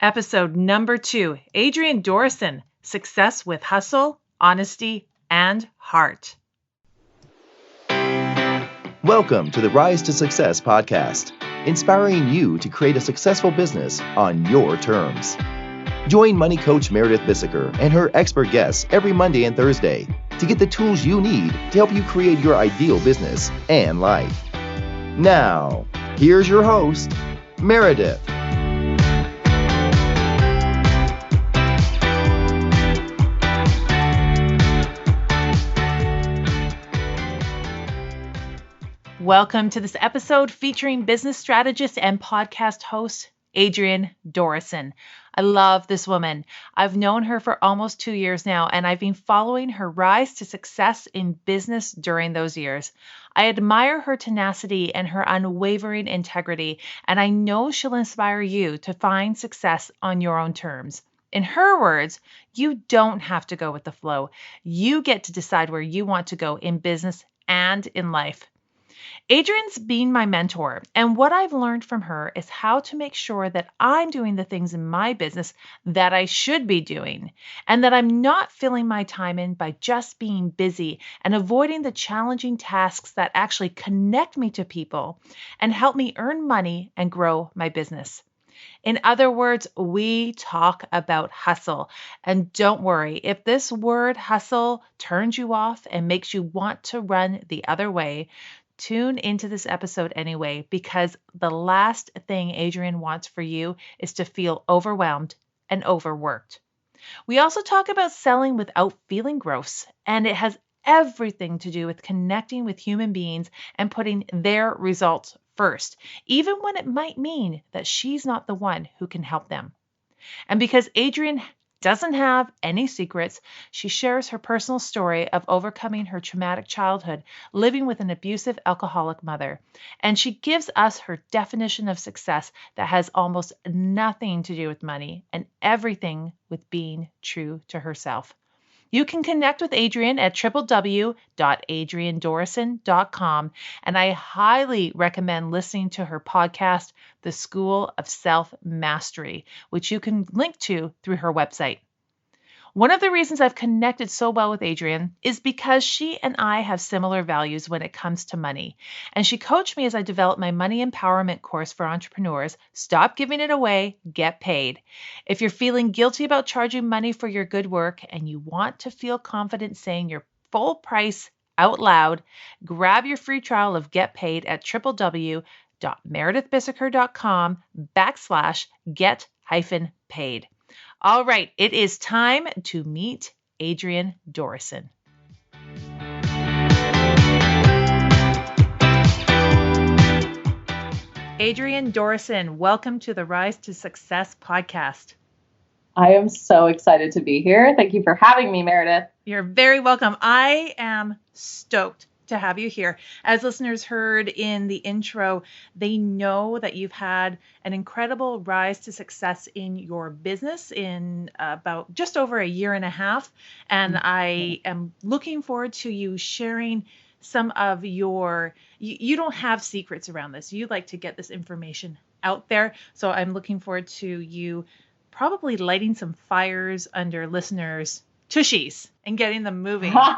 Episode number 2, Adrienne Dorison, Success with Hustle, Honesty, and Heart. Welcome to the Rise to Success podcast, inspiring you to create a successful business on your terms. Join money coach Meredith Bissiker and her expert guests every Monday and Thursday to get the tools you need to help you create your ideal business and life. Now, here's your host, Meredith. Welcome to this episode featuring business strategist and podcast host, Adrienne Dorison. I love this woman. I've known her for almost 2 years now, and I've been following her rise to success in business during those years. I admire her tenacity and her unwavering integrity, and I know she'll inspire you to find success on your own terms. In her words, you don't have to go with the flow. You get to decide where you want to go in business and in life. Adrienne's been my mentor, and what I've learned from her is how to make sure that I'm doing the things in my business that I should be doing, and that I'm not filling my time in by just being busy and avoiding the challenging tasks that actually connect me to people and help me earn money and grow my business. In other words, we talk about hustle. And don't worry, if this word hustle turns you off and makes you want to run the other way, tune into this episode anyway, because the last thing Adrienne wants for you is to feel overwhelmed and overworked. We also talk about selling without feeling gross, and it has everything to do with connecting with human beings and putting their results first, even when it might mean that she's not the one who can help them. And because Adrienne doesn't have any secrets, she shares her personal story of overcoming her traumatic childhood, living with an abusive alcoholic mother. And she gives us her definition of success that has almost nothing to do with money and everything with being true to herself. You can connect with Adrienne at www.adriennedorison.com, and I highly recommend listening to her podcast, The School of Self-Mastery, which you can link to through her website. One of the reasons I've connected so well with Adrienne is because she and I have similar values when it comes to money. And she coached me as I developed my money empowerment course for entrepreneurs, Stop Giving It Away, Get Paid. If you're feeling guilty about charging money for your good work and you want to feel confident saying your full price out loud, grab your free trial of Get Paid at www.meredithbissiker.com/get-paid. All right, it is time to meet Adrienne Dorison. Adrienne Dorison, welcome to the Rise to Success podcast. I am so excited to be here. Thank you for having me, Meredith. You're very welcome. I am stoked to have you here. As listeners heard in the intro, they know that you've had an incredible rise to success in your business in about just over a year and a half. And I am looking forward to you sharing some of your, you don't have secrets around this. You like to get this information out there. So I'm looking forward to you probably lighting some fires under listeners' tushies and getting them moving. I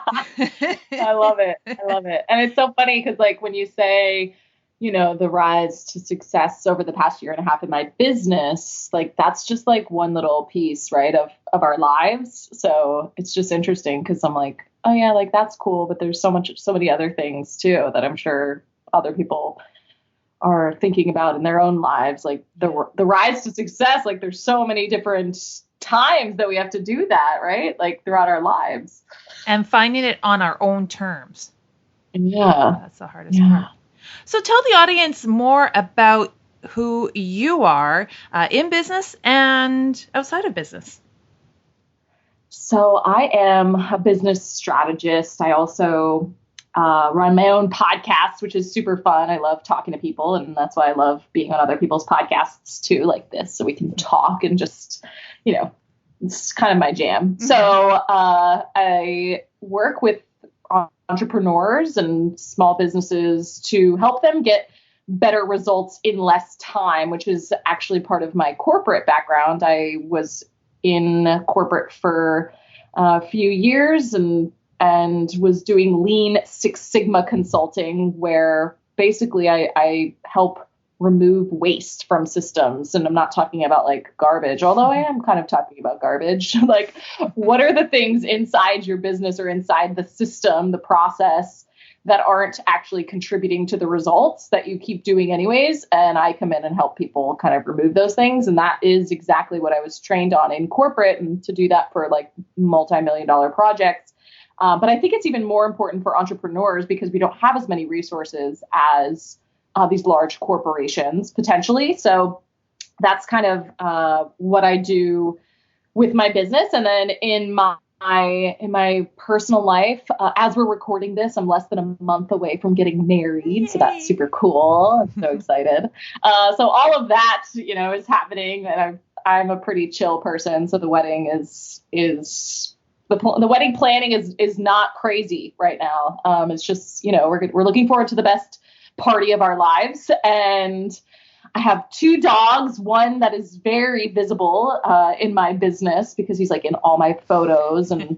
love it. I love it. And it's so funny because like when you say, you know, the rise to success over the past year and a half in my business, like that's just like one little piece, right, of our lives. So it's just interesting because I'm like, oh yeah, like that's cool. But there's so many other things too that I'm sure other people are thinking about in their own lives. Like the rise to success, like there's so many different times that we have to do that, right? Like throughout our lives. And finding it on our own terms. Yeah. That's the hardest part. So tell the audience more about who you are in business and outside of business. So I am a business strategist. I also run my own podcast, which is super fun. I love talking to people, and that's why I love being on other people's podcasts too, like this, so we can talk and just, you know, it's kind of my jam. Mm-hmm. So I work with entrepreneurs and small businesses to help them get better results in less time, which is actually part of my corporate background. I was in corporate for a few years and was doing Lean Six Sigma consulting, where basically I help remove waste from systems. And I'm not talking about like garbage, although I am kind of talking about garbage. Like, what are the things inside your business or inside the system, the process, that aren't actually contributing to the results that you keep doing anyways? And I come in and help people kind of remove those things. And that is exactly what I was trained on in corporate, and to do that for like multi-million-dollar projects. But I think it's even more important for entrepreneurs because we don't have as many resources as these large corporations potentially. So that's kind of what I do with my business. And then in my personal life, as we're recording this, I'm less than a month away from getting married. Yay. So that's super cool. I'm so excited. So all of that, is happening, and I'm a pretty chill person. So the wedding is the wedding planning is not crazy right now. It's just, we're looking forward to the best party of our lives. And I have 2 dogs, one that is very visible in my business because he's like in all my photos, and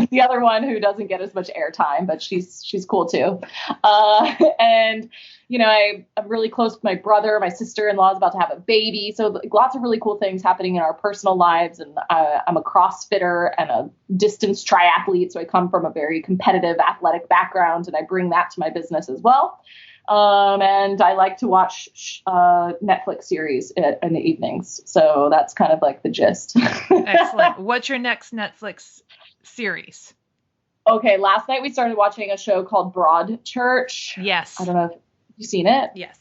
the other one who doesn't get as much airtime, but she's cool too. And, I'm really close with my brother. My sister-in-law is about to have a baby. So like, lots of really cool things happening in our personal lives. And I'm a CrossFitter and a distance triathlete. So I come from a very competitive athletic background, and I bring that to my business as well. And I like to watch Netflix series in the evenings. So that's kind of like the gist. Excellent. What's your next Netflix series? Okay, last night we started watching a show called Broadchurch. Yes. I don't know if you've seen it. Yes.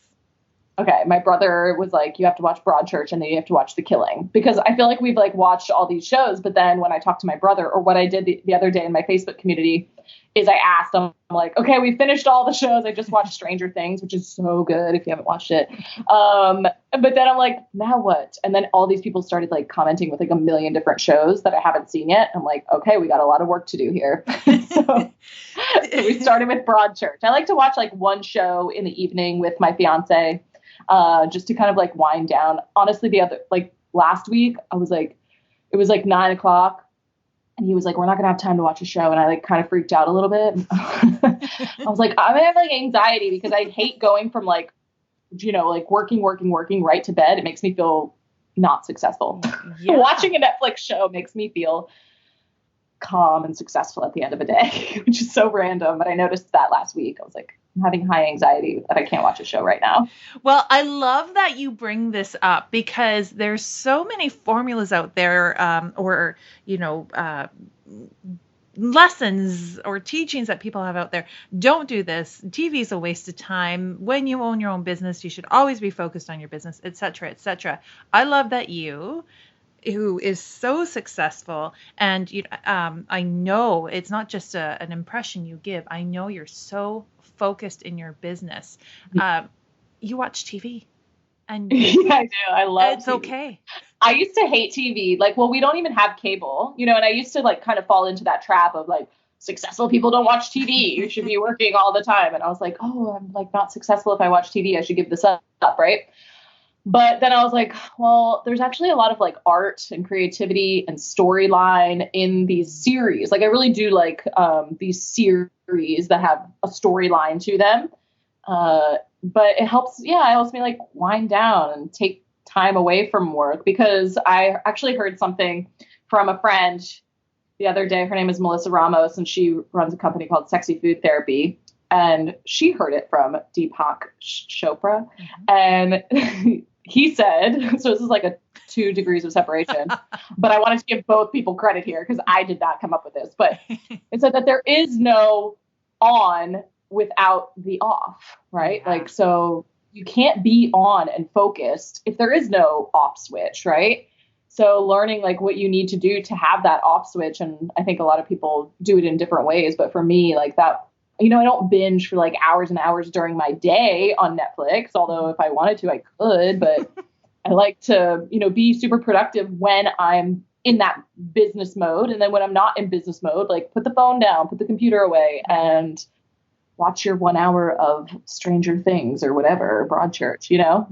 Okay, my brother was like, you have to watch Broadchurch and then you have to watch The Killing, because I feel like we've like watched all these shows, but then when I talked to my brother, or what I did the other day in my Facebook community is I asked him, I'm like, okay, we finished all the shows. I just watched Stranger Things, which is so good if you haven't watched it. But then I'm like, now what? And then all these people started like commenting with like a million different shows that I haven't seen yet. I'm like, okay, we got a lot of work to do here. so we started with Broadchurch. I like to watch like one show in the evening with my fiance, just to kind of like wind down. Honestly, last week it was like 9:00. And he was like, we're not going to have time to watch a show. And I like kind of freaked out a little bit. I was like, I'm going to have like anxiety because I hate going from like, working right to bed. It makes me feel not successful. Yeah. Watching a Netflix show makes me feel calm and successful at the end of a day, which is so random. But I noticed that last week. I was like, I'm having high anxiety that I can't watch a show right now. Well, I love that you bring this up because there's so many formulas out there, lessons or teachings that people have out there. Don't do this. TV is a waste of time. When you own your own business, you should always be focused on your business, etc., etc. I love that you, who is so successful, and I know it's not just an impression you give. I know you're so focused in your business. You watch TV, and yeah, I do. I love it's TV. Okay. I used to hate TV. We don't even have cable, and I used to like kind of fall into that trap of like, successful people don't watch TV. You should be working all the time. And I was like, oh, I'm like not successful if I watch TV. I should give this up, right? But then I was like, well, there's actually a lot of like art and creativity and storyline in these series. Like I really do like these series that have a storyline to them. But it helps me like wind down and take time away from work, because I actually heard something from a friend the other day. Her name is Melissa Ramos, and she runs a company called Sexy Food Therapy. And she heard it from Deepak Chopra. Mm-hmm. And he said, so this is like a 2 degrees of separation, but I wanted to give both people credit here because I did not come up with this, but it said that there is no on without the off, right? Yeah. Like, so you can't be on and focused if there is no off switch, right? So learning like what you need to do to have that off switch. And I think a lot of people do it in different ways, but for me, like that, I don't binge for like hours and hours during my day on Netflix, although if I wanted to, I could, but I like to, be super productive when I'm in that business mode. And then when I'm not in business mode, like put the phone down, put the computer away and watch your 1 hour of Stranger Things or whatever, Broadchurch, you know?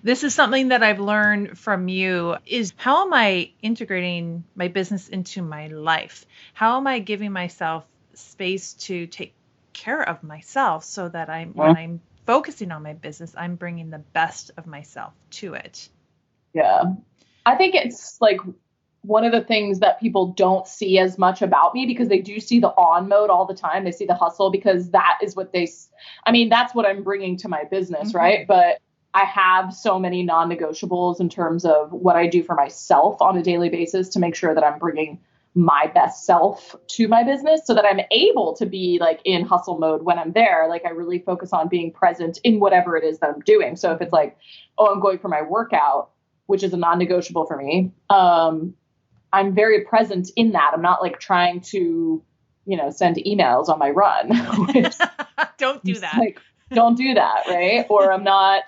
This is something that I've learned from you is how am I integrating my business into my life? How am I giving myself space to take care of myself so that when I'm focusing on my business, I'm bringing the best of myself to it? Yeah. I think it's like one of the things that people don't see as much about me because they do see the on mode all the time. They see the hustle because that is what that's what I'm bringing to my business, right? But I have so many non-negotiables in terms of what I do for myself on a daily basis to make sure that I'm bringing my best self to my business so that I'm able to be like in hustle mode when I'm there. Like I really focus on being present in whatever it is that I'm doing. So if it's like, oh, I'm going for my workout, which is a non-negotiable for me, I'm very present in that. I'm not like trying to, send emails on my run. Don't do that. Like, don't do that, right? Or I'm not,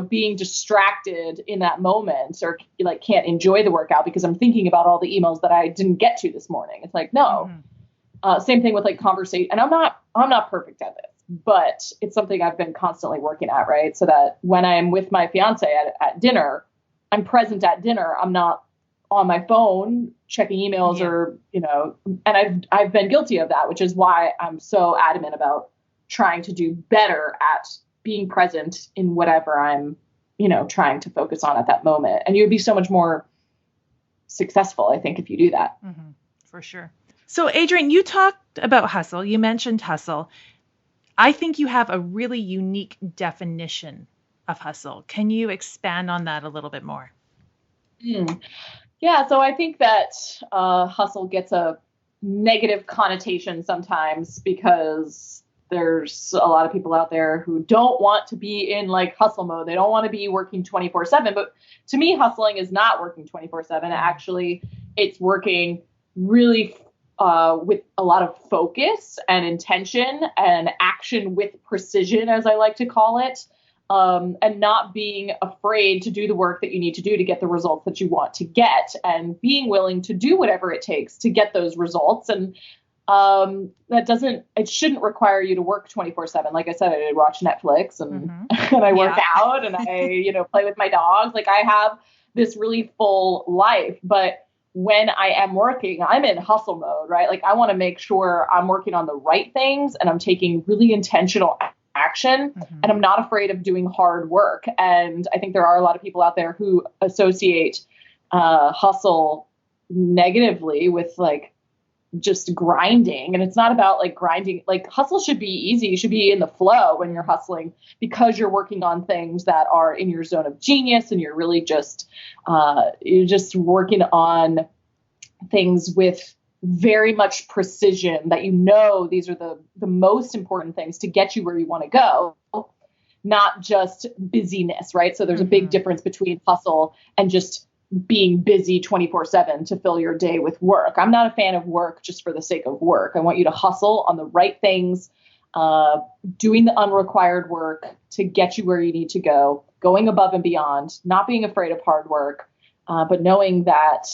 being distracted in that moment or like can't enjoy the workout because I'm thinking about all the emails that I didn't get to this morning. It's like, no. Same thing with like conversation. And I'm not perfect at this, but it's something I've been constantly working at, right? So that when I'm with my fiance at dinner, I'm present at dinner. I'm not on my phone checking emails or, and I've been guilty of that, which is why I'm so adamant about trying to do better at being present in whatever I'm, trying to focus on at that moment. And you would be so much more successful, I think, if you do that. For sure. So Adrienne, you talked about hustle. You mentioned hustle. I think you have a really unique definition of hustle. Can you expand on that a little bit more? Yeah. So I think that hustle gets a negative connotation sometimes because there's a lot of people out there who don't want to be in like hustle mode. They don't want to be working 24/7. But to me, hustling is not working 24/7. Actually, it's working really with a lot of focus and intention and action with precision, as I like to call it, and not being afraid to do the work that you need to do to get the results that you want to get and being willing to do whatever it takes to get those results. And it shouldn't require you to work 24/7. Like I said, I watch Netflix and, and I work out and I, play with my dogs. Like I have this really full life, but when I am working, I'm in hustle mode, right? Like I want to make sure I'm working on the right things and I'm taking really intentional action and I'm not afraid of doing hard work. And I think there are a lot of people out there who associate hustle negatively with like just grinding. And it's not about like grinding. Like hustle should be easy. You should be in the flow when you're hustling because you're working on things that are in your zone of genius and you're really just working on things with very much precision that these are the most important things to get you where you want to go, not just busyness, right? So there's a big difference between hustle and just being busy 24/7 to fill your day with work. I'm not a fan of work just for the sake of work. I want you to hustle on the right things, doing the unrequired work to get you where you need to go, going above and beyond, not being afraid of hard work, but knowing that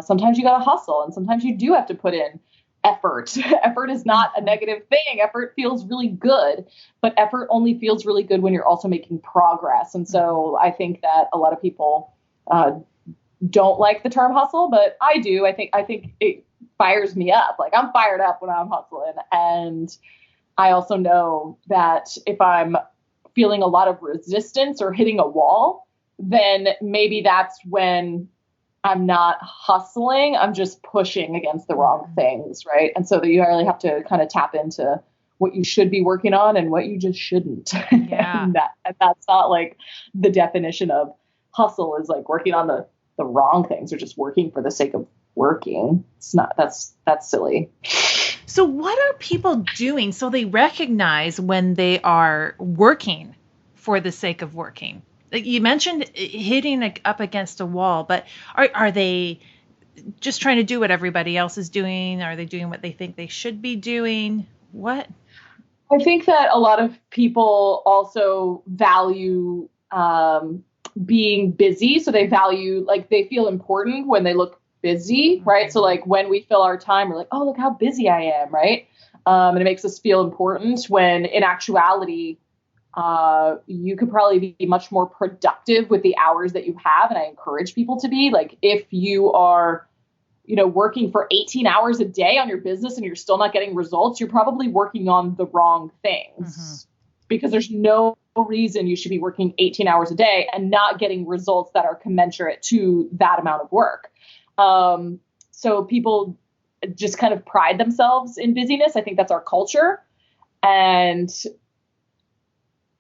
sometimes you got to hustle and sometimes you do have to put in effort. Effort is not a negative thing. Effort feels really good, but effort only feels really good when you're also making progress. And so I think that a lot of people don't like the term hustle, but I do. I think it fires me up. Like I'm fired up when I'm hustling. And I also know that if I'm feeling a lot of resistance or hitting a wall, then maybe that's when I'm not hustling. I'm just pushing against the wrong things, right? And so you really have to kind of tap into what you should be working on and what you just shouldn't. Yeah. and that's not like the definition of hustle is like working on the wrong things or just working for the sake of working. It's not, that's silly. So what are people doing so they recognize when they are working for the sake of working? Like you mentioned hitting up against a wall, but are they just trying to do what everybody else is doing? Are they doing what they think they should be doing? What? I think that a lot of people also value being busy. So they value, like they feel important when they look busy, right? So like when we fill our time, we're like, oh, look how busy I am, right? And it makes us feel important when in actuality, you could probably be much more productive with the hours that you have. And I encourage people to be like, if you are, working for 18 hours a day on your business and you're still not getting results, you're probably working on the wrong things, because there's no reason you should be working 18 hours a day and not getting results that are commensurate to that amount of work. So people just kind of pride themselves in busyness. I think that's our culture. And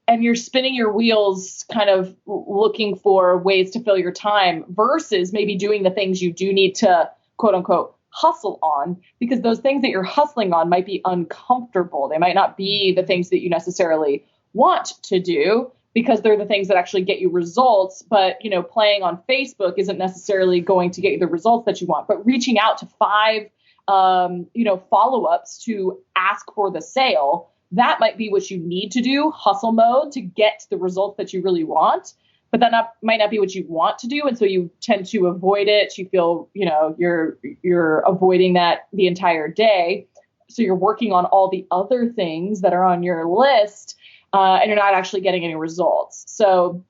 you're spinning your wheels kind of looking for ways to fill your time versus maybe doing the things you do need to, quote unquote, hustle on, because those things that you're hustling on might be uncomfortable. They might not be the things that you necessarily want to do because they're the things that actually get you results. But, playing on Facebook isn't necessarily going to get you the results that you want. But reaching out to 5, follow-ups to ask for the sale, that might be what you need to do, hustle mode, to get the results that you really want. But that might not be what you want to do. And so you tend to avoid it. You feel, you're avoiding that the entire day. So you're working on all the other things that are on your list, and you're not actually getting any results. So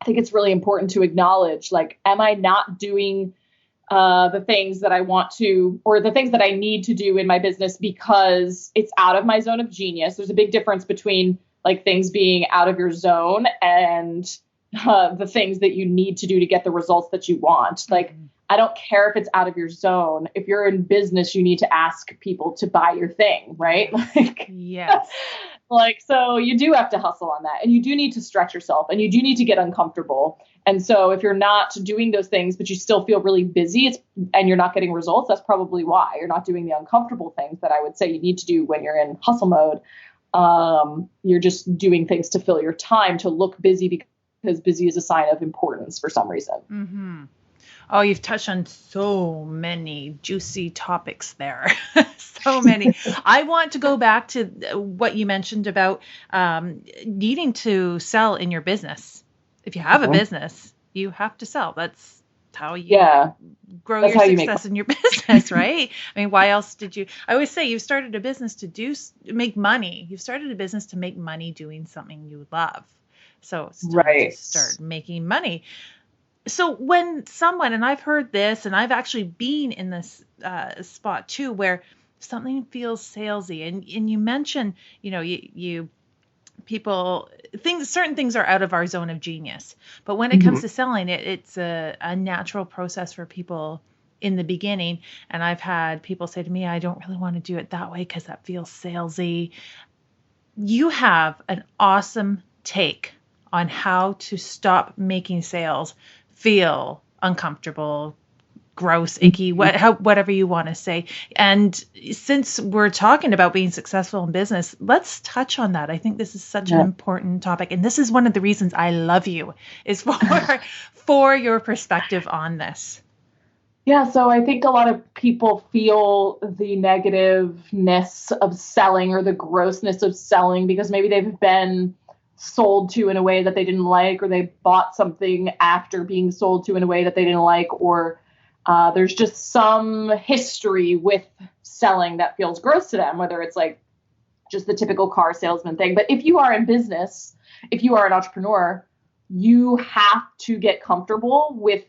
I think it's really important to acknowledge, like, am I not doing the things that I want to, or the things that I need to do in my business because it's out of my zone of genius? There's a big difference between like things being out of your zone and the things that you need to do to get the results that you want. Like, I don't care if it's out of your zone. If you're in business, you need to ask people to buy your thing, right? Like, yes. So you do have to hustle on that, and you do need to stretch yourself, and you do need to get uncomfortable. And so if you're not doing those things, but you still feel really busy and you're not getting results, that's probably why you're not doing the uncomfortable things that I would say you need to do when you're in hustle mode. You're just doing things to fill your time to look busy because busy is a sign of importance for some reason. Mm-hmm. Oh, you've touched on so many juicy topics there. So many. I want to go back to what you mentioned about needing to sell in your business. If you have a business, you have to sell. That's how you grow your success in your business, right? I mean, why else did you? I always say you've started a business to make money. You've started a business to make money doing something you love. So start making money. So when someone, and I've heard this, and I've actually been in this spot too, where something feels salesy, and you mentioned, certain things are out of our zone of genius. But when it comes to selling, it's a natural process for people in the beginning. And I've had people say to me, I don't really want to do it that way because that feels salesy. You have an awesome take on how to stop making sales feel uncomfortable, gross, icky, whatever you want to say. And since we're talking about being successful in business, let's touch on that. I think this is such an important topic. And this is one of the reasons I love you, is for your perspective on this. Yeah, so I think a lot of people feel the negativeness of selling or the grossness of selling because maybe they've been sold to in a way that they didn't like, or they bought something after being sold to in a way that they didn't like, or there's just some history with selling that feels gross to them, whether it's like just the typical car salesman thing. But if you are in business, if you are an entrepreneur, you have to get comfortable with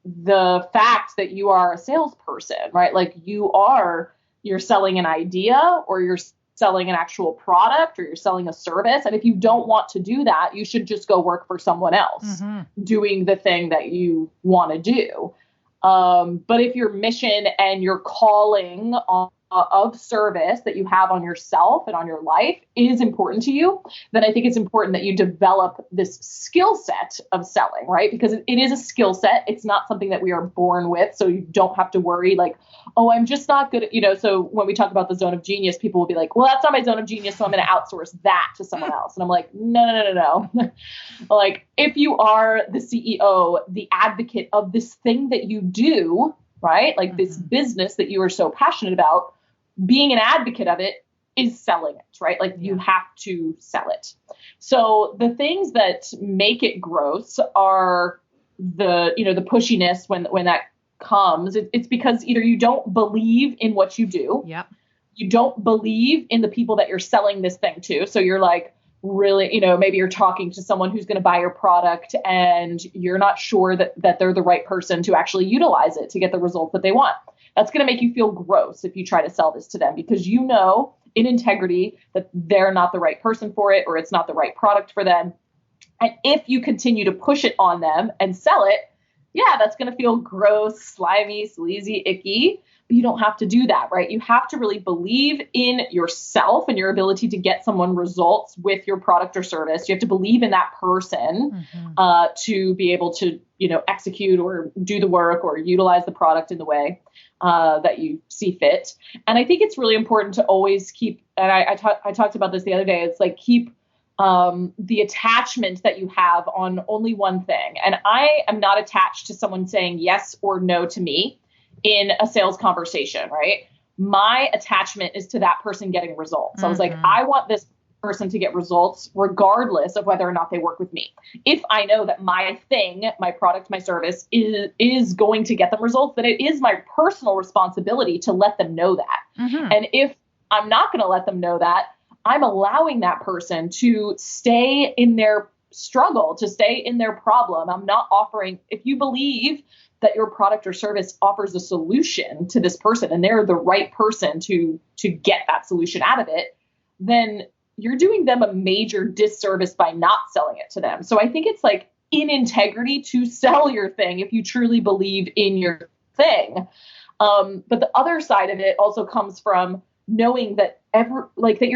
the fact that you are a salesperson, right? Like you're selling an idea, or you're selling an actual product, or you're selling a service. And if you don't want to do that, you should just go work for someone else doing the thing that you want to do. But if your mission and your calling of service that you have on yourself and on your life is important to you, then I think it's important that you develop this skill set of selling, right? Because it is a skill set. It's not something that we are born with. So you don't have to worry like, oh, I'm just not good at, so when we talk about the zone of genius, people will be like, well, that's not my zone of genius, so I'm going to outsource that to someone else. And I'm like, no. Like, if you are the CEO, the advocate of this thing that you do, right? Like this business that you are so passionate about, being an advocate of it is selling it, right? Like you have to sell it. So the things that make it gross are the pushiness when that comes. It's because either you don't believe in what you do. Yep. you don't believe in the people that you're selling this thing to. So you're like, really, maybe you're talking to someone who's going to buy your product and you're not sure that they're the right person to actually utilize it to get the results that they want. That's going to make you feel gross if you try to sell this to them, because you know in integrity that they're not the right person for it, or it's not the right product for them. And if you continue to push it on them and sell it, yeah, that's going to feel gross, slimy, sleazy, icky. But you don't have to do that, right? You have to really believe in yourself and your ability to get someone results with your product or service. You have to believe in that person to be able to, execute or do the work or utilize the product in the way that you see fit. And I think it's really important to always keep, and I talked about this the other day, it's like keep the attachment that you have on only one thing. And I am not attached to someone saying yes or no to me in a sales conversation, right? My attachment is to that person getting results. I was like, I want this person to get results regardless of whether or not they work with me. If I know that my thing, my product, my service is going to get them results, then it is my personal responsibility to let them know that. And if I'm not going to let them know that, I'm allowing that person to stay in their struggle, to stay in their problem. I'm not offering, if you believe that your product or service offers a solution to this person and they're the right person to get that solution out of it, then you're doing them a major disservice by not selling it to them. So I think it's like in integrity to sell your thing if you truly believe in your thing. But the other side of it also comes from knowing that that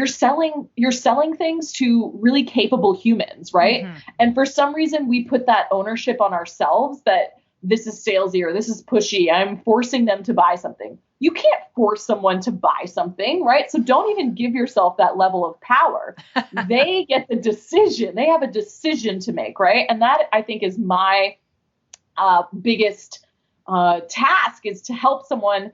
you're selling things to really capable humans, right? And for some reason we put that ownership on ourselves that this is salesy or this is pushy. I'm forcing them to buy something. You can't force someone to buy something, right? So don't even give yourself that level of power. They get the decision. They have a decision to make, right? And that I think is my biggest task, is to help someone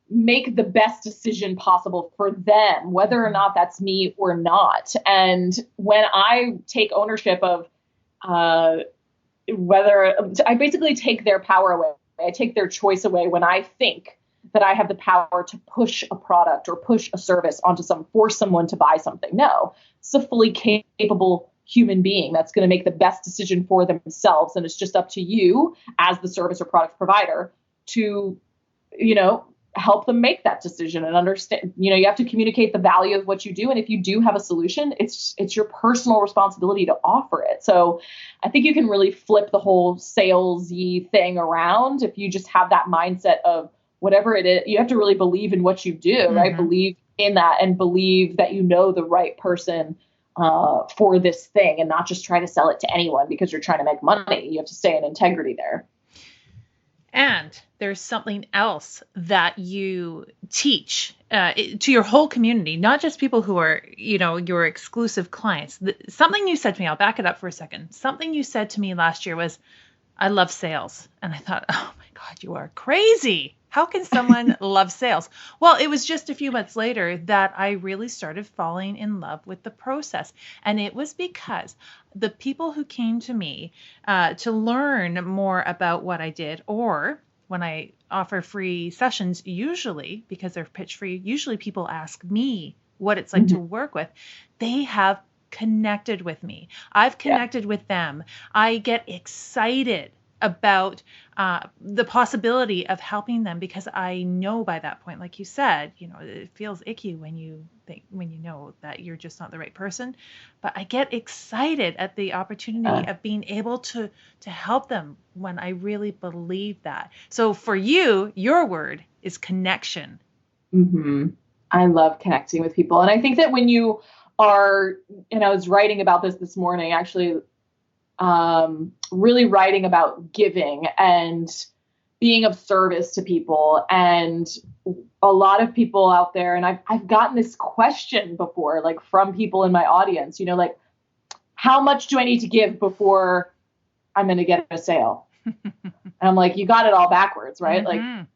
make the best decision possible for them, whether or not that's me or not. And when I take ownership of whether I basically take their power away, I take their choice away when I think that I have the power to push a product or push a service onto force someone to buy something. No, it's a fully capable human being that's going to make the best decision for themselves. And it's just up to you as the service or product provider to, help them make that decision and understand, you have to communicate the value of what you do. And if you do have a solution, it's your personal responsibility to offer it. So I think you can really flip the whole salesy thing around if you just have that mindset of whatever it is. You have to really believe in what you do, right? Believe in that and believe that the right person for this thing, and not just try to sell it to anyone because you're trying to make money. You have to stay in integrity there. And there's something else that you teach to your whole community, not just people who are, your exclusive clients. Something you said to me, I'll back it up for a second. Something you said to me last year was, I love sales. And I thought, oh my God, you are crazy. How can someone love sales? Well, it was just a few months later that I really started falling in love with the process. And it was because the people who came to me to learn more about what I did, or when I offer free sessions, usually because they're pitch free, usually people ask me what it's like to work with. They have connected with me. I've connected with them. I get excited about the possibility of helping them, because I know by that point, like you said, it feels icky when you know that you're just not the right person. But I get excited at the opportunity of being able to help them when I really believe that. So for you, your word is connection. I love connecting with people. And I think that when you are, and I was writing about this morning, actually, really writing about giving and being of service to people. And a lot of people out there, and I've gotten this question before, like from people in my audience, like, how much do I need to give before I'm going to get a sale? And I'm like, you got it all backwards, right? Like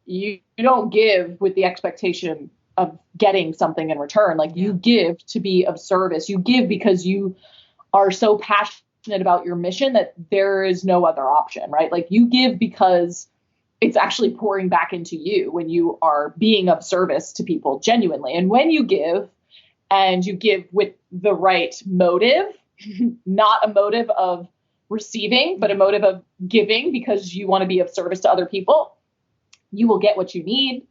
you don't give with the expectation of getting something in return. Like you give to be of service. You give because you are so passionate about your mission that there is no other option, right? Like you give because it's actually pouring back into you when you are being of service to people genuinely. And when you give, and you give with the right motive, not a motive of receiving, but a motive of giving because you want to be of service to other people, you will get what you need.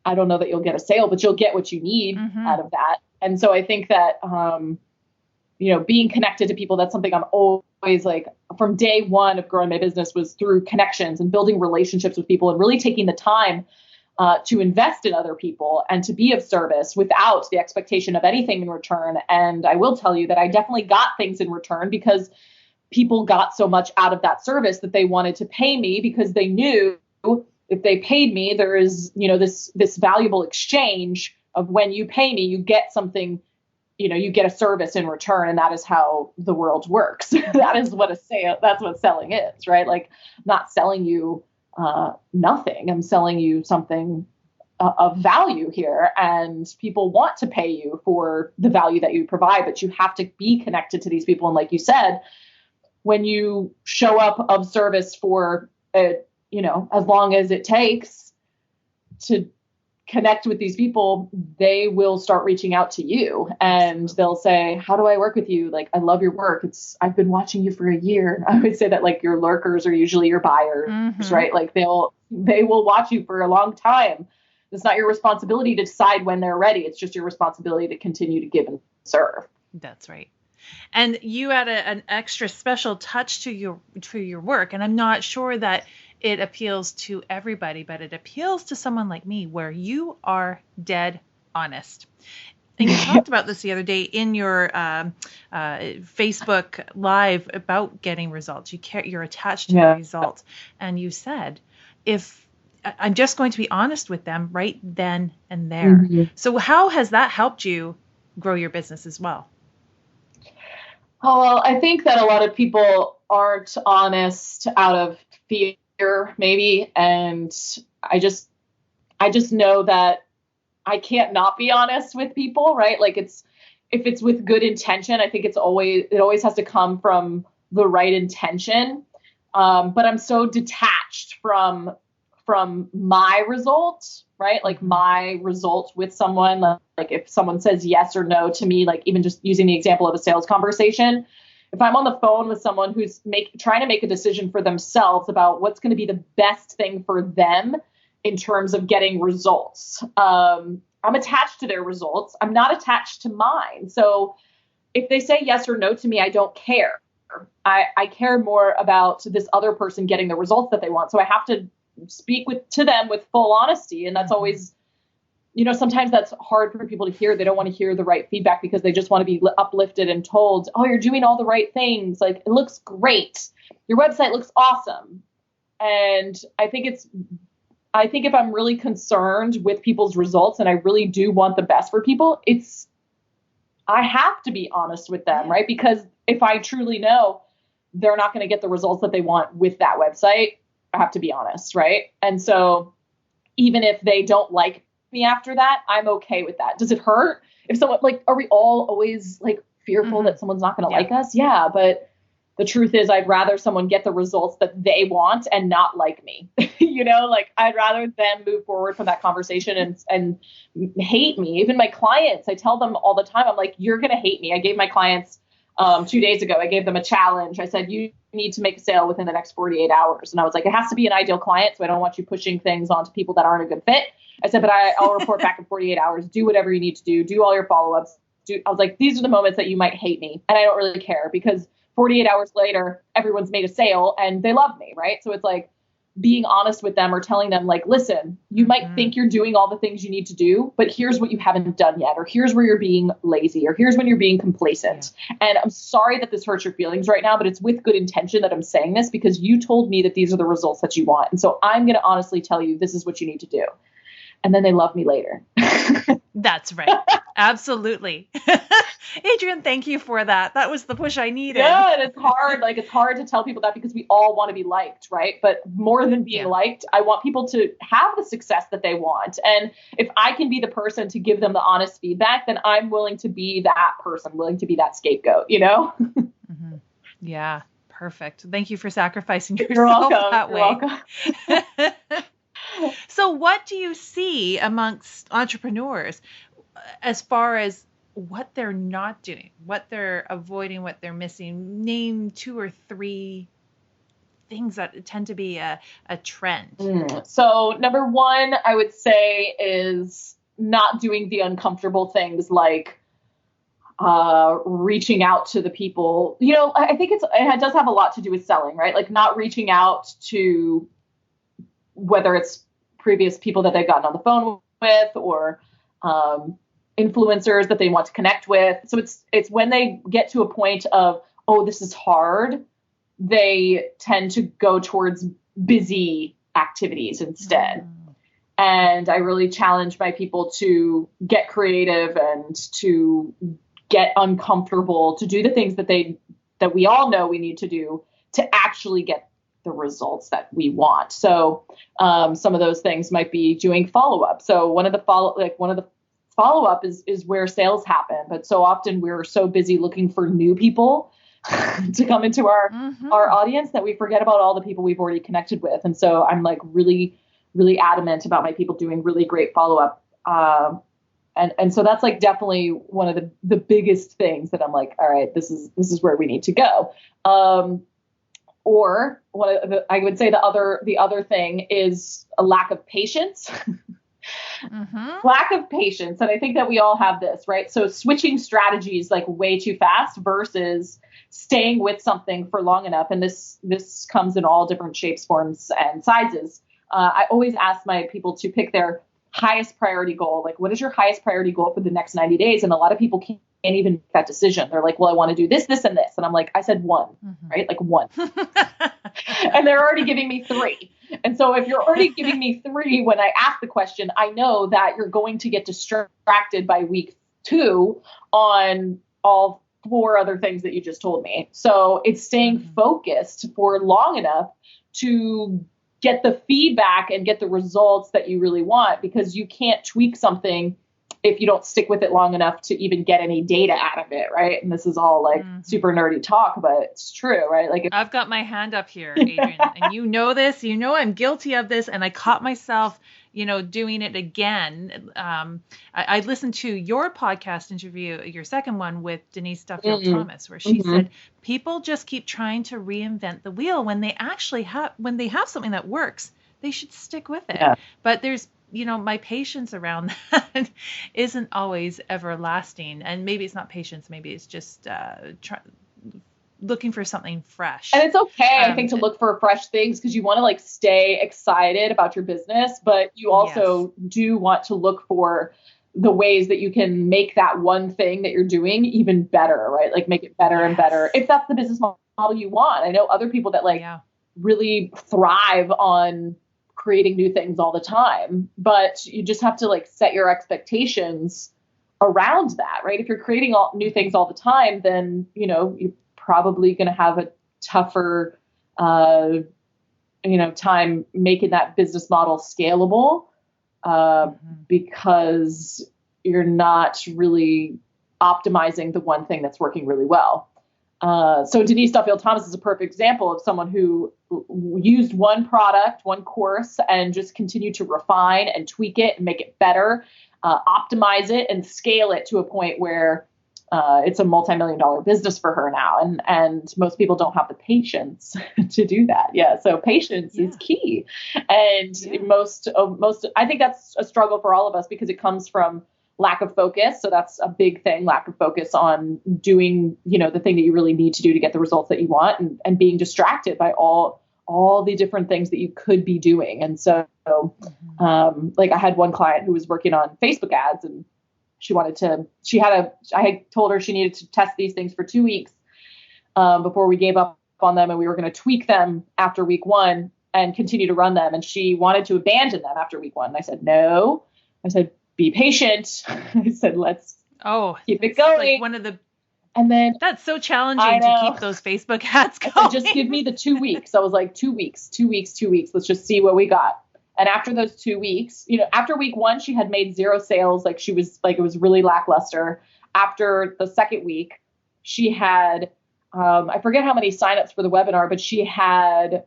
I don't know that you'll get a sale, but you'll get what you need out of that. And so I think that, being connected to people, that's something I'm always like, from day one of growing my business was through connections and building relationships with people and really taking the time to invest in other people and to be of service without the expectation of anything in return. And I will tell you that I definitely got things in return because people got so much out of that service that they wanted to pay me because they knew if they paid me, there is, this valuable exchange of when you pay me, you get something, you get a service in return. And that is how the world works. That is what that's what selling is, right? Like, I'm not selling you nothing. I'm selling you something of value here, and people want to pay you for the value that you provide, but you have to be connected to these people. And like you said, when you show up of service for as long as it takes to connect with these people, they will start reaching out to you and they'll say, how do I work with you? Like, I love your work. I've been watching you for a year. I would say that like your lurkers are usually your buyers, right? Like they will watch you for a long time. It's not your responsibility to decide when they're ready. It's just your responsibility to continue to give and serve. That's right. And you add an extra special touch to your work. And I'm not sure that it appeals to everybody, but it appeals to someone like me where you are dead honest. And you talked about this the other day in your Facebook Live about getting results. You're attached to the results. And you said, if I'm just going to be honest with them right then and there. So how has that helped you grow your business as well? Oh, well, I think that a lot of people aren't honest out of fear, maybe. And I just know that I can't not be honest with people, right? Like if it's with good intention, I think it always has to come from the right intention. But I'm so detached from my results, right? Like my results with someone, like if someone says yes or no to me, like even just using the example of a sales conversation, if I'm on the phone with someone who's trying to make a decision for themselves about what's going to be the best thing for them in terms of getting results, I'm attached to their results. I'm not attached to mine. So if they say yes or no to me, I don't care. I care more about this other person getting the results that they want. So I have to speak to them with full honesty. And that's always, sometimes that's hard for people to hear. They don't want to hear the right feedback because they just want to be uplifted and told, oh, you're doing all the right things. Like, it looks great. Your website looks awesome. And I think if I'm really concerned with people's results and I really do want the best for people, I have to be honest with them, right? Because if I truly know they're not going to get the results that they want with that website, I have to be honest, right? And so even if they don't like me after that, I'm okay with that. Does it hurt? If someone, like, are we all always like fearful that someone's not going to like us? Yeah, but the truth is I'd rather someone get the results that they want and not like me. Like I'd rather them move forward from that conversation and hate me. Even my clients, I tell them all the time, I'm like, you're going to hate me. I gave my clients 2 days ago, I gave them a challenge. I said, you need to make a sale within the next 48 hours. And I was like, it has to be an ideal client. So I don't want you pushing things onto people that aren't a good fit. I said, but I'll report back in 48 hours. Do whatever you need to do all your follow-ups. I was like, these are the moments that you might hate me. And I don't really care because 48 hours later, everyone's made a sale and they love me. Right. So it's like being honest with them or telling them like, listen, you might think you're doing all the things you need to do, but here's what you haven't done yet. Or here's where you're being lazy, or here's when you're being complacent. And I'm sorry that this hurts your feelings right now, but it's with good intention that I'm saying this because you told me that these are the results that you want. And so I'm going to honestly tell you, this is what you need to do. And then they love me later. That's right. Absolutely. Adrienne, thank you for that. That was the push I needed. Yeah, and it's hard. Like, it's hard to tell people that because we all want to be liked, right? But more than being liked, I want people to have the success that they want. And if I can be the person to give them the honest feedback, then I'm willing to be that person, willing to be that scapegoat, Yeah. perfect. Thank you for sacrificing You're yourself welcome. that You're way. welcome. So what do you see amongst entrepreneurs as far as what they're not doing, what they're avoiding, what they're missing? Name 2 or 3 things that tend to be a trend. So number 1, I would say, is not doing the uncomfortable things like reaching out to the people. I think it does have a lot to do with selling, right? Like not reaching out to whether it's previous people that they've gotten on the phone with or influencers that they want to connect with. So it's when they get to a point of, oh, this is hard, they tend to go towards busy activities instead. And I really challenge my people to get creative and to get uncomfortable, to do the things that we all know we need to do to actually get the results that we want. So some of those things might be doing follow-up. So one of the follow-up is where sales happen. But so often we're so busy looking for new people to come into our audience that we forget about all the people we've already connected with. And so I'm like really, really adamant about my people doing really great follow-up. And so that's like definitely one of the biggest things that I'm like, all right, this is where we need to go. Or I would say the other thing is a lack of patience. Lack of patience. And I think that we all have this, right? So switching strategies like way too fast versus staying with something for long enough. And this comes in all different shapes, forms, and sizes. I always ask my people to pick their highest priority goal. Like, what is your highest priority goal for the next 90 days? And a lot of people can't even make that decision. They're like, well, I want to do this, this, and this. And I'm like, I said 1, right? Like 1. And they're already giving me 3. And so if you're already giving me 3, when I ask the question, I know that you're going to get distracted by week 2 on all 4 other things that you just told me. So it's staying focused for long enough to get the feedback and get the results that you really want, because you can't tweak something if you don't stick with it long enough to even get any data out of it, right? And this is all like super nerdy talk, but it's true, right? Like I've got my hand up here, Adrienne, and you know this, I'm guilty of this, and I caught myself, doing it again. I listened to your podcast interview, your second one with Denise Duffield Thomas, where she said people just keep trying to reinvent the wheel when they actually have something that works, they should stick with it. Yeah. But there's my patience around that isn't always everlasting. And maybe it's not patience. Maybe it's just looking for something fresh. And it's okay, I think, to look for fresh things because you want to like stay excited about your business, but you also do want to look for the ways that you can make that one thing that you're doing even better, right? Like make it better and better. If that's the business model you want. I know other people that really thrive on creating new things all the time, but you just have to like set your expectations around that, right? If you're creating new things all the time, then, you're probably going to have a tougher, time making that business model scalable, because you're not really optimizing the one thing that's working really well. So Denise Duffield Thomas is a perfect example of someone who used one product, one course, and just continued to refine and tweak it and make it better, optimize it and scale it to a point where it's a multi-million-dollar business for her now. And most people don't have the patience to do that. Yeah. So patience is key. And most, I think that's a struggle for all of us because it comes from lack of focus. So that's a big thing, lack of focus on doing, the thing that you really need to do to get the results that you want, and being distracted by all the different things that you could be doing. And so, like I had one client who was working on Facebook ads, and I had told her she needed to test these things for 2 weeks, before we gave up on them, and we were going to tweak them after week 1 and continue to run them. And she wanted to abandon them after week 1. And I said, no. I said, be patient. I said, let's keep it going. Like and then that's so challenging to keep those Facebook ads going. Said, just give me the 2 weeks. I was like, 2 weeks. Let's just see what we got. And after those 2 weeks, after week 1, she had made 0 sales. Like she was like, it was really lackluster. After the second week, she had I forget how many signups for the webinar, but she had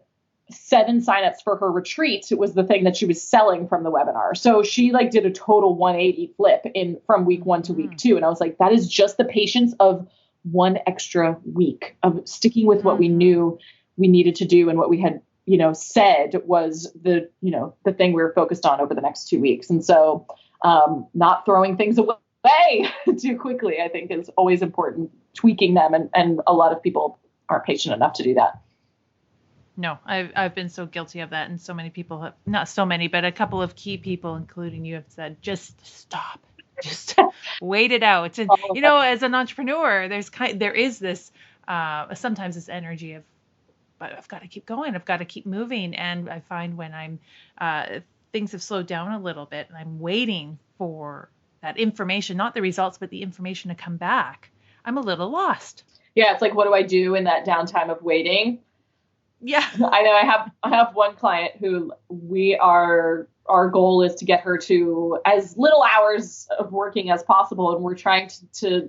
7 signups for her retreat. It was the thing that she was selling from the webinar. So she like did a total 180 flip from week 1 to week 2. And I was like, that is just the patience of one extra week of sticking with what we knew we needed to do and what we had, said was the thing we were focused on over the next 2 weeks. And so not throwing things away too quickly, I think, is always important, tweaking them. And a lot of people aren't patient enough to do that. No, I've been so guilty of that. And so many people have, not so many, but a couple of key people, including you, have said, just stop, just wait it out. And, as an entrepreneur, there is this, sometimes this energy of, but I've got to keep going. I've got to keep moving. And I find when things have slowed down a little bit and I'm waiting for that information, not the results, but the information to come back, I'm a little lost. Yeah. It's like, what do I do in that downtime of waiting? Yeah. I know I have one client who our goal is to get her to as little hours of working as possible. And we're trying to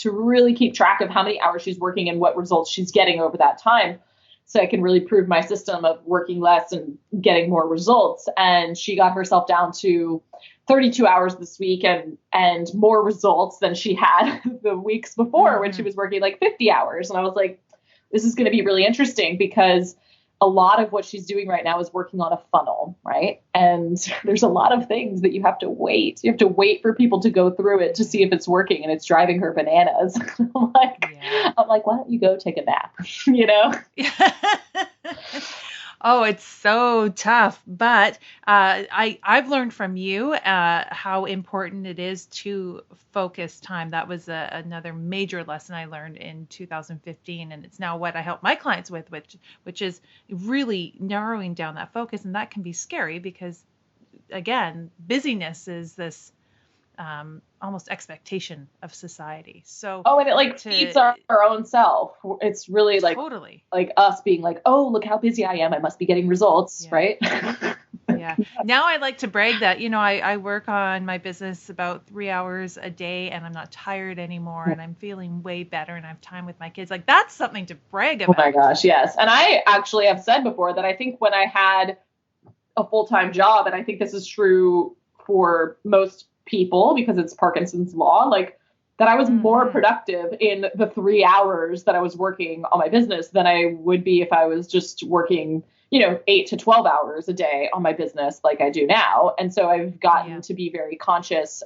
really keep track of how many hours she's working and what results she's getting over that time. So I can really prove my system of working less and getting more results. And she got herself down to 32 hours this week and more results than she had the weeks before when she was working like 50 hours. And I was like, this is going to be really interesting because a lot of what she's doing right now is working on a funnel, right? And there's a lot of things that you have to wait. You have to wait for people to go through it to see if it's working, and it's driving her bananas. I'm like, why don't you go take a nap? Oh, it's so tough. But I've learned from you how important it is to focus time. That was another major lesson I learned in 2015. And it's now what I help my clients with, which is really narrowing down that focus. And that can be scary because, again, busyness is this almost expectation of society. So and it feeds our own self. It's really totally like us being like, oh, look how busy I am. I must be getting results, right? Yeah. Now I like to brag that, I work on my business about 3 hours a day and I'm not tired anymore and I'm feeling way better and I have time with my kids. Like that's something to brag about. Oh my gosh. Yes. And I actually have said before that I think when I had a full-time job, and I think this is true for most people because it's Parkinson's law, like that I was more productive in the 3 hours that I was working on my business than I would be if I was just working, 8 to 12 hours a day on my business like I do now. And so I've gotten to be very conscious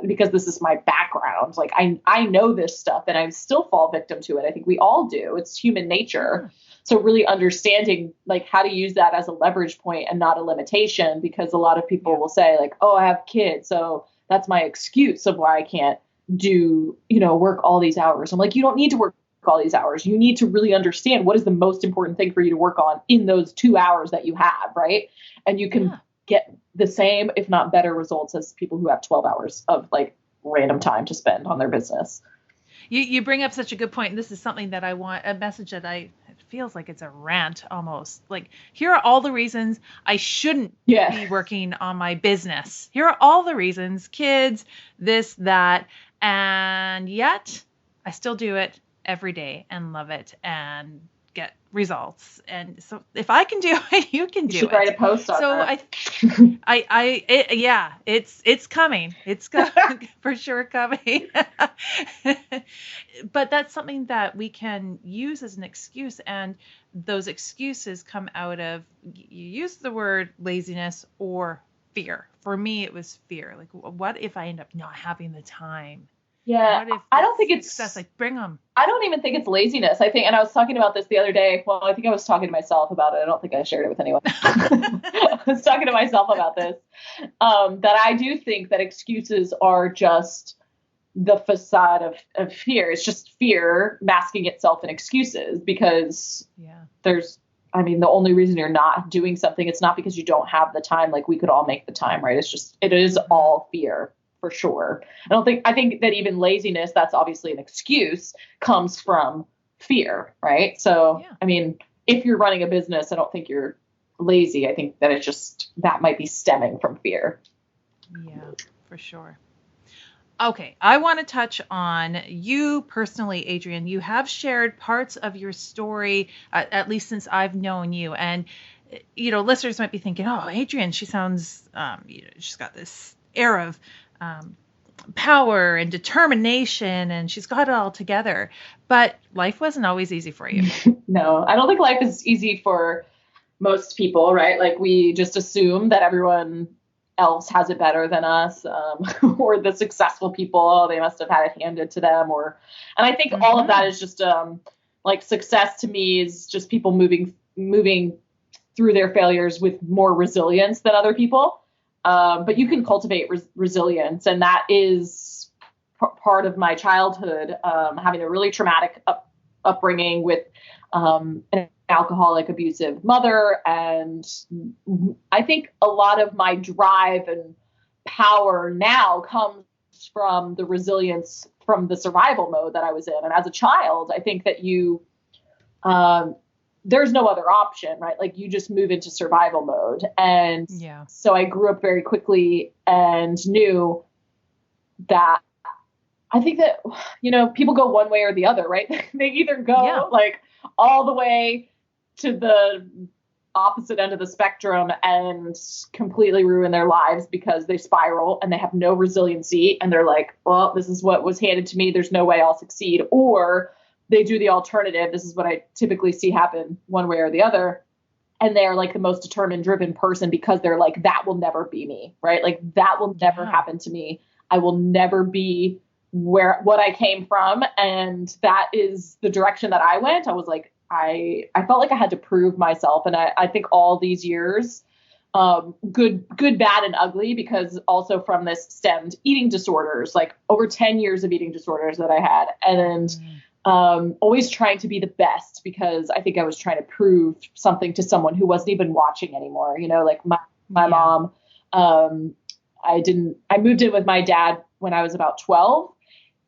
because this is my background. Like I know this stuff and I still fall victim to it. I think we all do. It's human nature. So really understanding like how to use that as a leverage point and not a limitation, because a lot of people will say like, oh, I have kids, so that's my excuse of why I can't do, work all these hours. I'm like, you don't need to work all these hours. You need to really understand what is the most important thing for you to work on in those 2 hours that you have, right? And you can get the same, if not better results as people who have 12 hours of like random time to spend on their business. You bring up such a good point. And this is something that I want, a message that it feels like it's a rant almost. Like, here are all the reasons I shouldn't be working on my business. Here are all the reasons, kids, this, that, and yet I still do it every day and love it and get results. And so if I can do it, you can do it. You should write a post on that. It's coming. It's for sure coming. But that's something that we can use as an excuse. And those excuses come out of, you use the word laziness or fear. For me, it was fear. Like, what if I end up not having the time? Yeah, I don't think it's success. Like, bring them. I don't even think it's laziness. I think, and I was talking about this the other day. Well, I think I was talking to myself about it. I don't think I shared it with anyone. I was talking to myself about this. That I do think that excuses are just the facade of fear. It's just fear masking itself in excuses because the only reason you're not doing something, it's not because you don't have the time. Like we could all make the time, right? It is all fear. For sure. I think that even laziness, that's obviously an excuse, comes from fear, right? So, if you're running a business, I don't think you're lazy. I think that that might be stemming from fear. Yeah, for sure. Okay, I want to touch on you personally, Adrienne. You have shared parts of your story, at least since I've known you. And, listeners might be thinking, oh, Adrienne, she sounds, she's got this air of power and determination, and she's got it all together. But life wasn't always easy for you. No, I don't think life is easy for most people, right? Like we just assume that everyone else has it better than us, or the successful people, they must have had it handed to them, and I think all of that is just, like success to me is just people moving through their failures with more resilience than other people. But you can cultivate resilience, and that is part of my childhood, having a really traumatic upbringing with an alcoholic, abusive mother. And I think a lot of my drive and power now comes from the resilience from the survival mode that I was in. And as a child, I think that there's no other option, right? Like you just move into survival mode. And so I grew up very quickly and knew that I think that, people go one way or the other, right? They either go like all the way to the opposite end of the spectrum and completely ruin their lives because they spiral and they have no resiliency. And they're like, well, this is what was handed to me. There's no way I'll succeed. Or they do the alternative. This is what I typically see happen one way or the other. And they're like the most determined, driven person because they're like, that will never be me, right? Like that will never happen to me. I will never be what I came from. And that is the direction that I went. I was like, I felt like I had to prove myself. And I think all these years, good, bad, and ugly, because also from this stemmed eating disorders, like over 10 years of eating disorders that I had. And always trying to be the best because I think I was trying to prove something to someone who wasn't even watching anymore. Like my mom, I moved in with my dad when I was about 12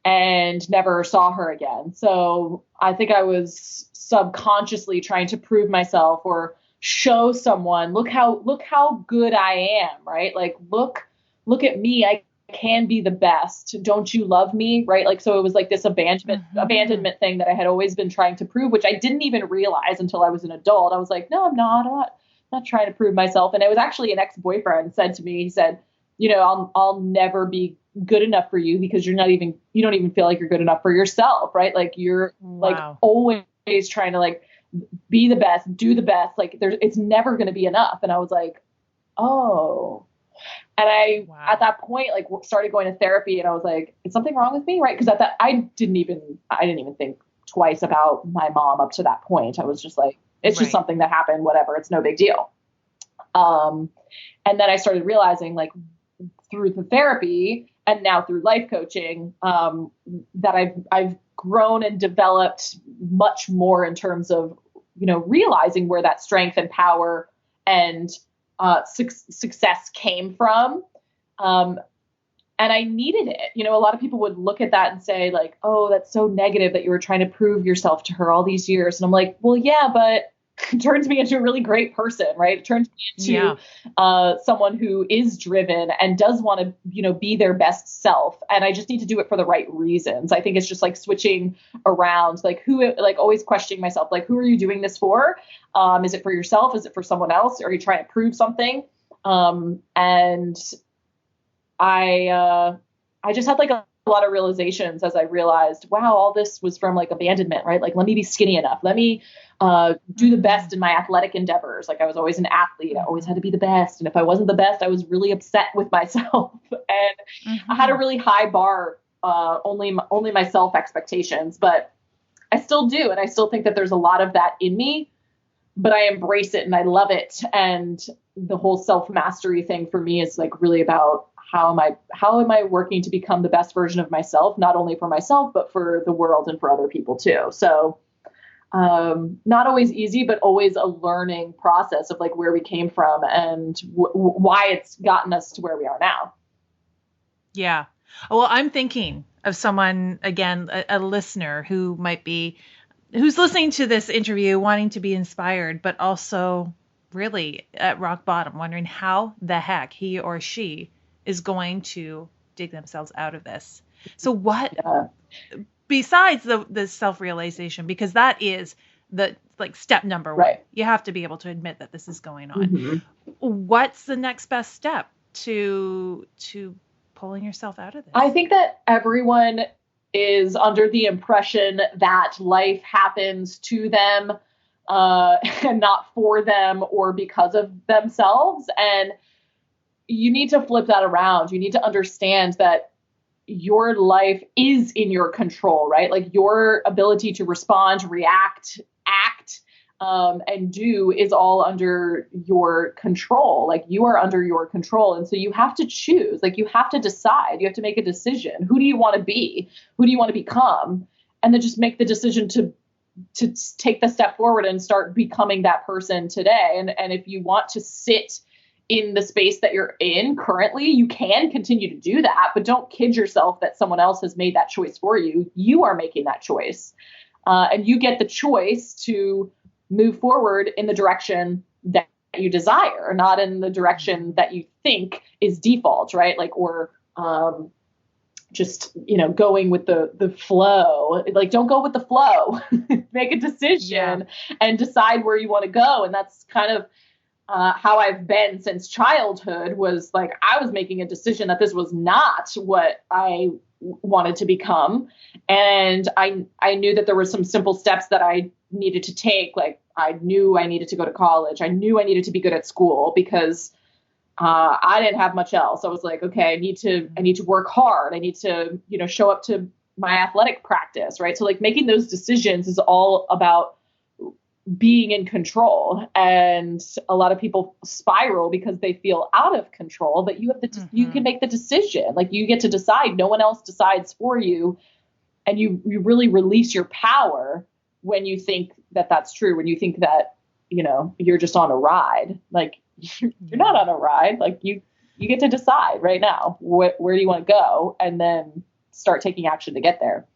and never saw her again. So I think I was subconsciously trying to prove myself or show someone, look how good I am, right? Like, look at me. I can be the best. Don't you love me? Right. Like, so it was like this abandonment thing that I had always been trying to prove, which I didn't even realize until I was an adult. I was like, no, I'm not trying to prove myself. And it was actually an ex-boyfriend said to me, he said, I'll never be good enough for you because you don't even feel like you're good enough for yourself. Right. Like you're like always trying to like be the best, do the best. Like it's never going to be enough. And I was like, oh. And at that point, like started going to therapy and I was like, is something wrong with me? Right. Cause I didn't even think twice about my mom up to that point. I was just like, it's just something that happened, whatever. It's no big deal. And then I started realizing like through the therapy and now through life coaching, that I've grown and developed much more in terms of, realizing where that strength and power and success came from. And I needed it. A lot of people would look at that and say like, oh, that's so negative that you were trying to prove yourself to her all these years. And I'm like, well, yeah, but it turns me into a really great person, right? It turns me into someone who is driven and does want to, be their best self. And I just need to do it for the right reasons. I think it's just like switching around, like always questioning myself, like, who are you doing this for? Is it for yourself? Is it for someone else? Are you trying to prove something? And I just had like a lot of realizations as I realized, wow, all this was from like abandonment, right? Like, let me be skinny enough. Let me do the best in my athletic endeavors. Like I was always an athlete. I always had to be the best. And if I wasn't the best, I was really upset with myself. And I had a really high bar, only my self expectations, but I still do. And I still think that there's a lot of that in me, but I embrace it and I love it. And the whole self-mastery thing for me is like really about how am I working to become the best version of myself, not only for myself, but for the world and for other people too. So not always easy, but always a learning process of like where we came from and why it's gotten us to where we are now. Yeah. Well, I'm thinking of someone, again, a listener who's listening to this interview, wanting to be inspired, but also really at rock bottom, wondering how the heck he or she is going to dig themselves out of this. So what, besides the self-realization, because that is the like step number one, Right. you have to be able to admit that this is going on. What's the next best step to pulling yourself out of this? I think that everyone is under the impression that life happens to them and not for them or because of themselves. And you need to flip that around. You need to understand that your life is in your control, right? Like your ability to respond, react, act, and do is all under your control. Like you are under your control. And so you have to choose, like you have to decide, you have to make a decision. Who do you want to be? Who do you want to become? And then just make the decision to take the step forward and start becoming that person today. And if you want to sit in the space that you're in currently, you can continue to do that, but don't kid yourself that someone else has made that choice for you. You are making that choice. And you get the choice to move forward in the direction that you desire, not in the direction that you think is default, right? Like, or just, going with the flow. Like, don't go with the flow. Make a decision and decide where you want to go. And that's kind of how I've been since childhood. Was like, I was making a decision that this was not what I wanted to become. And I knew that there were some simple steps that I needed to take. Like, I knew I needed to go to college. I knew I needed to be good at school because I didn't have much else. I was like, okay, I need to work hard. I need to, show up to my athletic practice, right? So like making those decisions is all about being in control. And a lot of people spiral because they feel out of control, but you have you can make the decision. Like you get to decide. No one else decides for you. And you really release your power when you think that that's true. When you think that, you're just on a ride, like you're not on a ride. Like you get to decide right now, where do you want to go? And then start taking action to get there.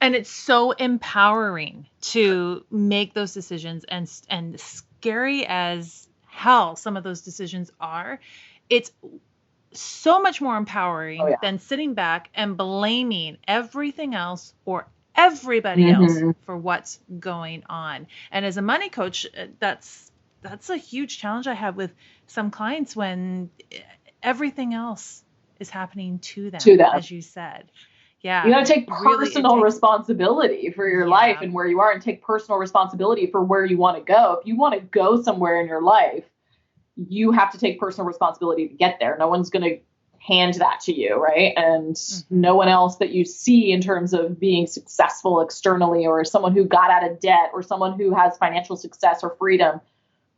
And it's so empowering to make those decisions, and scary as hell some of those decisions are. It's so much more empowering than sitting back and blaming everything else or everybody else for what's going on. And as a money coach, that's a huge challenge I have with some clients when everything else is happening to them. As you said. Yeah. You got to take personal responsibility for your life and where you are, and take personal responsibility for where you want to go. If you want to go somewhere in your life, you have to take personal responsibility to get there. No one's going to hand that to you, right? And no one else that you see in terms of being successful externally, or someone who got out of debt, or someone who has financial success or freedom,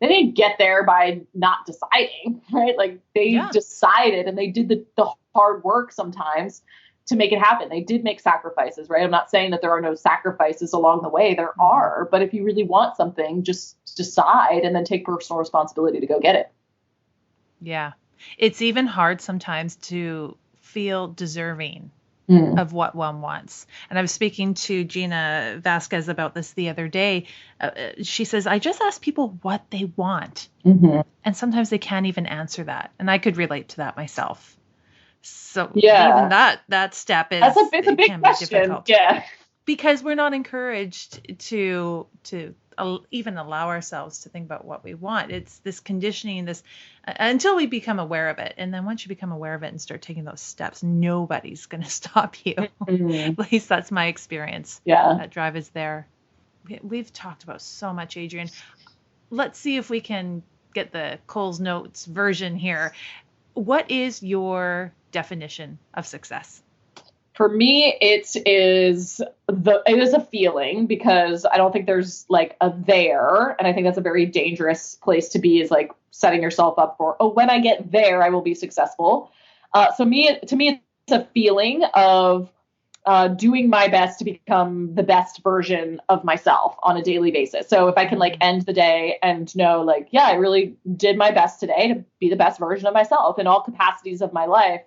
they didn't get there by not deciding, right? Like they decided, and they did the hard work sometimes to make it happen. They did make sacrifices, right? I'm not saying that there are no sacrifices along the way. There are, but if you really want something, just decide and then take personal responsibility to go get it. Yeah. It's even hard sometimes to feel deserving of what one wants. And I was speaking to Gina Vasquez about this the other day. She says, I just ask people what they want. And sometimes they can't even answer that. And I could relate to that myself. So even that step is, it's a big question. Yeah. Because we're not encouraged to even allow ourselves to think about what we want. It's this conditioning, until we become aware of it. And then once you become aware of it and start taking those steps, nobody's going to stop you. At least that's my experience. Yeah. That drive is there. We've talked about so much, Adrienne. Let's see if we can get the Cole's Notes version here. What is your definition of success? For me, it is a feeling, because I don't think there's like a there. And I think that's a very dangerous place to be, is like setting yourself up for, when I get there, I will be successful. To me, it's a feeling of doing my best to become the best version of myself on a daily basis. So if I can like end the day and know like, yeah, I really did my best today to be the best version of myself in all capacities of my life.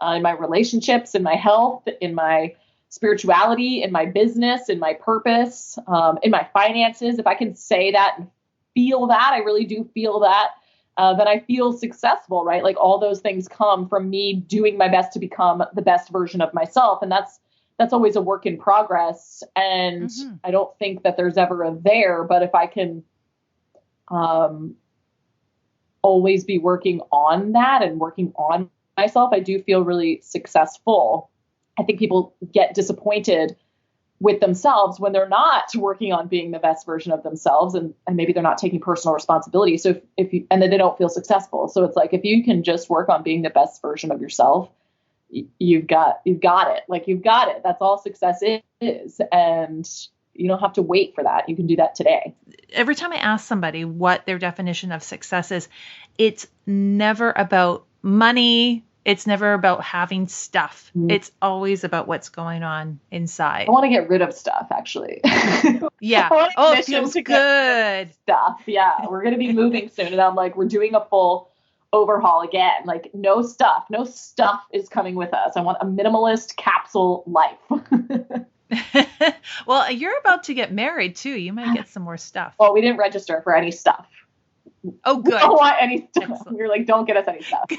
In my relationships, in my health, in my spirituality, in my business, in my purpose, in my finances. If I can say that and feel that, I really do feel that, then I feel successful, right? Like all those things come from me doing my best to become the best version of myself. And that's always a work in progress. And I don't think that there's ever a there, but if I can always be working on that and working on myself, I do feel really successful. I think people get disappointed with themselves when they're not working on being the best version of themselves, and maybe they're not taking personal responsibility. So if you, and then they don't feel successful. So it's like, if you can just work on being the best version of yourself, you've got it. Like, you've got it. That's all success is. And you don't have to wait for that. You can do that today. Every time I ask somebody what their definition of success is, it's never about money. It's never about having stuff. It's always about what's going on inside. I want to get rid of stuff, actually. Yeah. Oh, it feels good. Stuff. Yeah. We're going to be moving soon. And I'm like, we're doing a full overhaul again. Like, no stuff is coming with us. I want a minimalist capsule life. Well, you're about to get married too. You might get some more stuff. Well, we didn't register for any stuff. Oh, good. We don't want any stuff. Excellent. We were like, don't get us any stuff.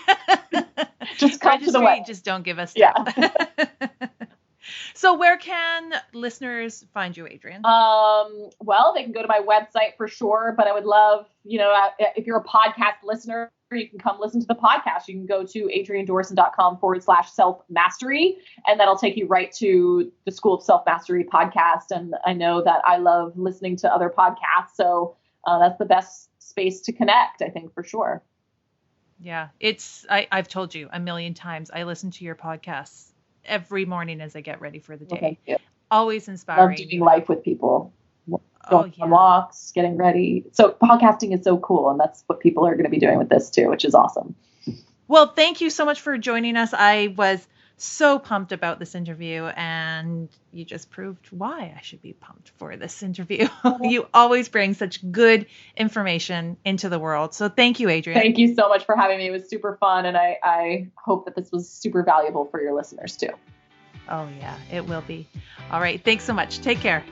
Just come to the wedding. Just don't give us stuff. Yeah. So where can listeners find you, Adrienne? Well, they can go to my website for sure, but I would love, if you're a podcast listener, you can come listen to the podcast. You can go to adriennedorison.com/self-mastery, and that'll take you right to the School of Self-Mastery podcast. And I know that I love listening to other podcasts. So that's the best space to connect, I think, for sure. Yeah, I've told you a million times, I listen to your podcasts every morning as I get ready for the day. Okay, yeah. Always inspiring. Love doing life with people. Going on walks, getting ready. So podcasting is so cool. And that's what people are going to be doing with this too, which is awesome. Well, thank you so much for joining us. I was so pumped about this interview, and you just proved why I should be pumped for this interview. You always bring such good information into the world. So thank you, Adrienne. Thank you so much for having me. It was super fun. And I hope that this was super valuable for your listeners too. Oh yeah, it will be. All right. Thanks so much. Take care.